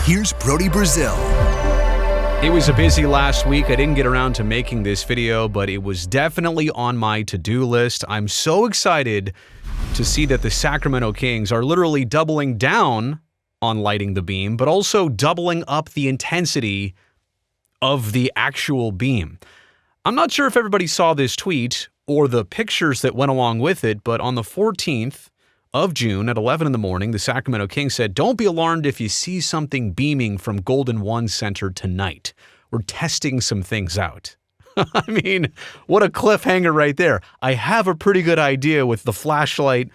here's Brody Brazil. It was a busy last week. I didn't get around to making this video, but it was definitely on my to-do list. I'm so excited to see that the Sacramento Kings are literally doubling down on lighting the beam, but also doubling up the intensity of the actual beam. I'm not sure if everybody saw this tweet or the pictures that went along with it, but on the 14th of June at 11 in the morning, the Sacramento Kings said, "Don't be alarmed if you see something beaming from Golden One Center tonight. We're testing some things out." I mean, what a cliffhanger right there. I have a pretty good idea with the flashlight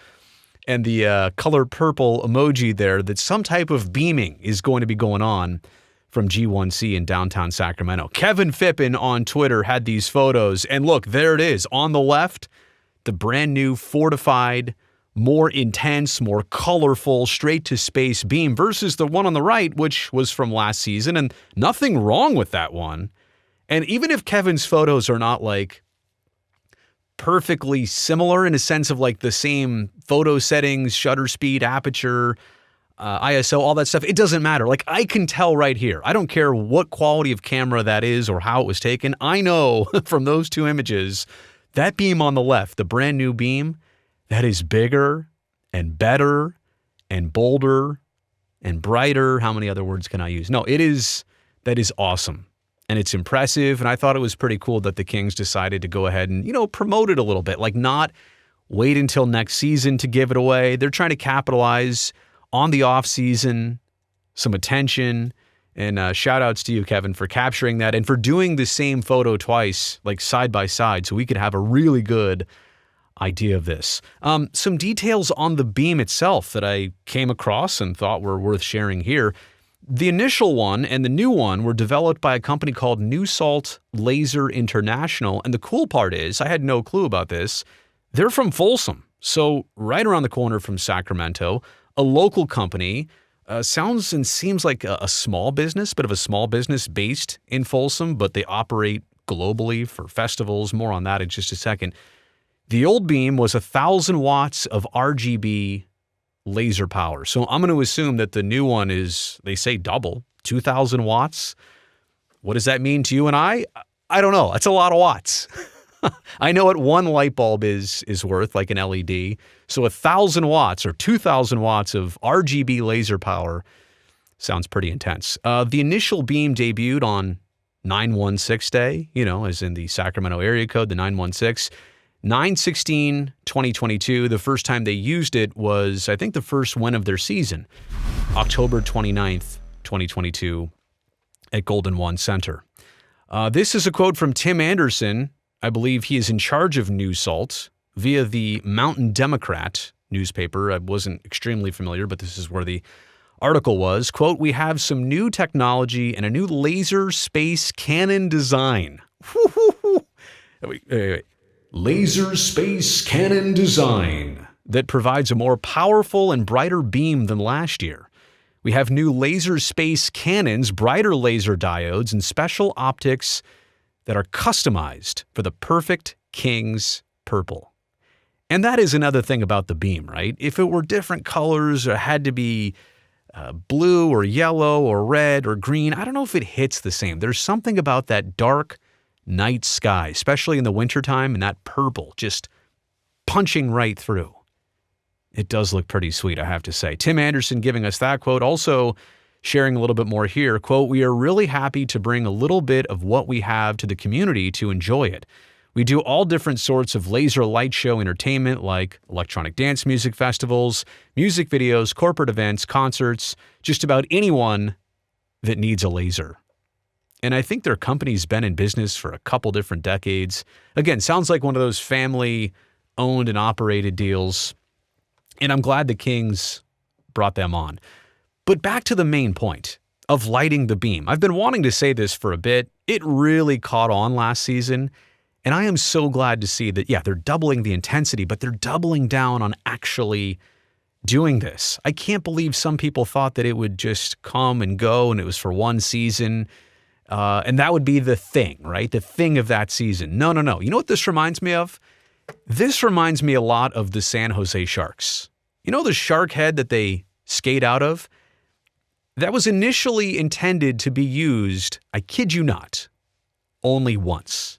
and the color purple emoji there that some type of beaming is going to be going on from G1C in downtown Sacramento. Kevin Fippin on Twitter had these photos, and look, there it is. On the left, the brand new fortified, more intense, more colorful, straight-to-space beam versus the one on the right, which was from last season, and nothing wrong with that one. And even if Kevin's photos are not, like, perfectly similar in a sense of, like, the same photo settings, shutter speed, aperture, ISO, all that stuff, it doesn't matter. Like, I can tell right here. I don't care what quality of camera that is or how it was taken. I know from those two images, that beam on the left, the brand new beam, that is bigger and better and bolder and brighter. How many other words can I use? No, that is awesome. And it's impressive. And I thought it was pretty cool that the Kings decided to go ahead and, promote it a little bit. Like, not wait until next season to give it away. They're trying to capitalize on the off season, some attention. And shout outs to you, Kevin, for capturing that and for doing the same photo twice, like side by side, so we could have a really good idea of this. Some details on the beam itself that I came across and thought were worth sharing here. The initial one and the new one were developed by a company called New Salt Laser International. And the cool part is, I had no clue about this, they're from Folsom. So right around the corner from Sacramento, a local company, sounds and seems like a small business, bit of a small business based in Folsom, but they operate globally for festivals. More on that in just a second. The old beam was 1,000 watts of RGB laser power. So I'm going to assume that the new one is, they say double, 2,000 watts. What does that mean to you and I? I don't know. That's a lot of watts. I know what one light bulb is worth, like an LED. So 1,000 watts or 2,000 watts of RGB laser power sounds pretty intense. The initial beam debuted on 9/16 day, as in the Sacramento area code, the 9/16. 9/16/2022, the first time they used it was, I think, the first win of their season, October 29th, 2022, at Golden One Center. This is a quote from Tim Anderson. I believe he is in charge of New Salt via the Mountain Democrat newspaper. I wasn't extremely familiar, but this is where the article was. Quote, "We have some new technology and a new laser space cannon design." Wait. Laser space cannon design that provides a more powerful and brighter beam than last year. We have new laser space cannons, brighter laser diodes, and special optics that are customized for the perfect King's purple. And that is another thing about the beam, right? If it were different colors or had to be blue or yellow or red or green, I don't know if it hits the same. There's something about that dark night sky, especially in the wintertime, and that purple just punching right through. It does look pretty sweet, I have to say. Tim Anderson giving us that quote, also sharing a little bit more here. Quote, "We are really happy to bring a little bit of what we have to the community to enjoy it. We do all different sorts of laser light show entertainment like electronic dance music festivals, music videos, corporate events, concerts, just about anyone that needs a laser." And I think their company's been in business for a couple different decades. Again, sounds like one of those family-owned and operated deals. And I'm glad the Kings brought them on. But back to the main point of lighting the beam. I've been wanting to say this for a bit. It really caught on last season. And I am so glad to see that, they're doubling the intensity, but they're doubling down on actually doing this. I can't believe some people thought that it would just come and go and it was for one season. And that would be the thing, right? The thing of that season. No. You know what this reminds me of? This reminds me a lot of the San Jose Sharks. You know the shark head that they skate out of? that was initially intended to be used, I kid you not, only once.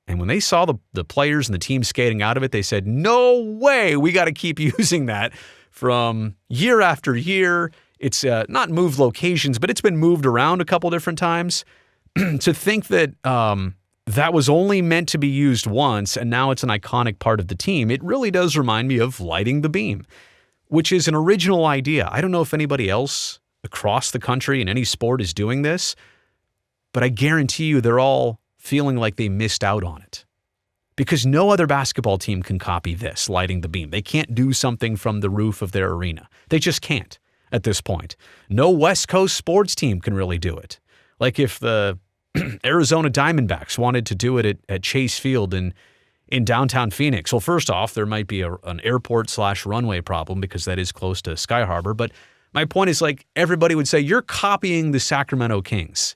And when they saw the players and the team skating out of it, they said, no way, we got to keep using that from year after year. It's not moved locations, but it's been moved around a couple different times. To think that that was only meant to be used once and now it's an iconic part of the team, it really does remind me of lighting the beam, which is an original idea. I don't know if anybody else across the country in any sport is doing this, but I guarantee you they're all feeling like they missed out on it. Because no other basketball team can copy this, lighting the beam. They can't do something from the roof of their arena. They just can't at this point. No West Coast sports team can really do it. Like if the Arizona Diamondbacks wanted to do it at Chase Field in downtown Phoenix. Well, first off, there might be an airport/runway problem because that is close to Sky Harbor. But my point is, like, everybody would say, you're copying the Sacramento Kings.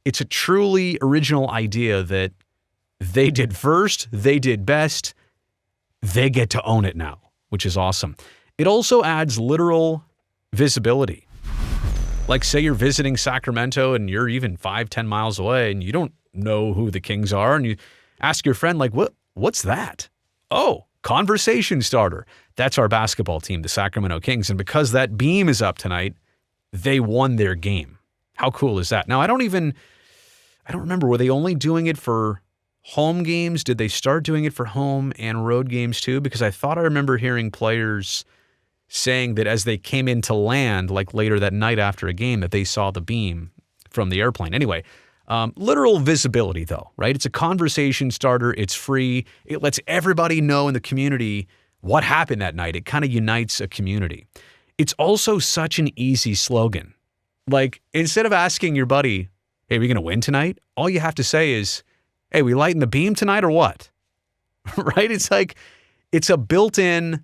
It's a truly original idea that they did first, they did best, they get to own it now, which is awesome. It also adds literal visibility. Like, say you're visiting Sacramento and you're even 5-10 miles away and you don't know who the Kings are, and you ask your friend, like, what's that? Oh, conversation starter. That's our basketball team, the Sacramento Kings. And because that beam is up tonight, they won their game. How cool is that? Now, I don't remember, were they only doing it for home games? Did they start doing it for home and road games too? Because I thought I remember hearing players saying that as they came into land, like later that night after a game, that they saw the beam from the airplane. Anyway, literal visibility though, right? It's a conversation starter. It's free. It lets everybody know in the community what happened that night. It kind of unites a community. It's also such an easy slogan. Like, instead of asking your buddy, hey, are we going to win tonight? All you have to say is, hey, we lighting the beam tonight or what? Right? It's like, it's a built-in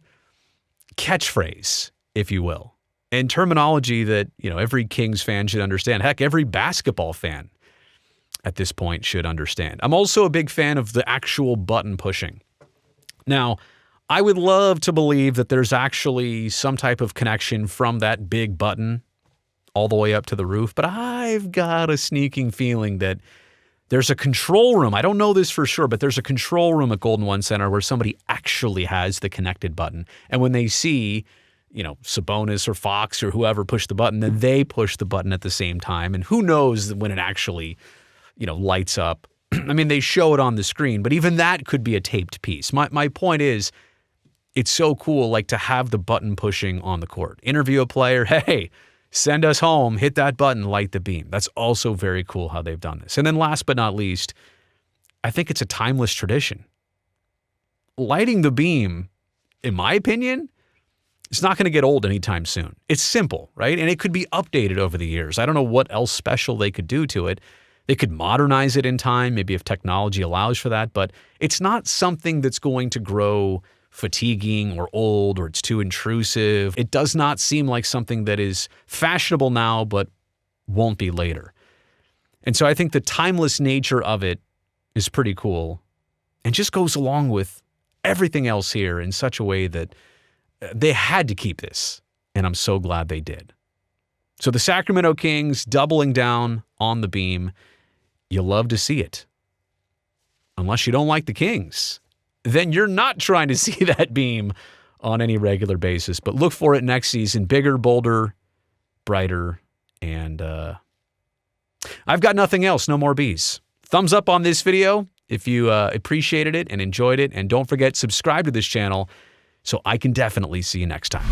catchphrase, if you will, and terminology that, every Kings fan should understand. Heck, every basketball fan at this point should understand. I'm also a big fan of the actual button pushing. Now, I would love to believe that there's actually some type of connection from that big button all the way up to the roof, but I've got a sneaking feeling that there's a control room. I don't know this for sure, but there's a control room at Golden One Center where somebody actually has the connected button. And when they see, Sabonis or Fox or whoever push the button, then they push the button at the same time. And who knows when it actually, lights up. I mean, they show it on the screen, but even that could be a taped piece. My point is, it's so cool, like, to have the button pushing on the court. Interview a player, hey, send us home, hit that button, light the beam. That's also very cool how they've done this. And then last but not least, I think it's a timeless tradition. Lighting the beam, in my opinion, it's not going to get old anytime soon. It's simple, right? And it could be updated over the years. I don't know what else special they could do to it. They could modernize it in time, maybe if technology allows for that, but it's not something that's going to grow fatiguing or old or it's too intrusive. It does not seem like something that is fashionable now but won't be later. And so I think the timeless nature of it is pretty cool and just goes along with everything else here in such a way that they had to keep this, and I'm so glad they did. So the Sacramento Kings doubling down on the beam, you love to see it. Unless you don't like the Kings, then you're not trying to see that beam on any regular basis. But look for it next season, bigger, bolder, brighter, and I've got nothing else, no more bees. Thumbs up on this video if you appreciated it and enjoyed it, and don't forget, subscribe to this channel so I can definitely see you next time.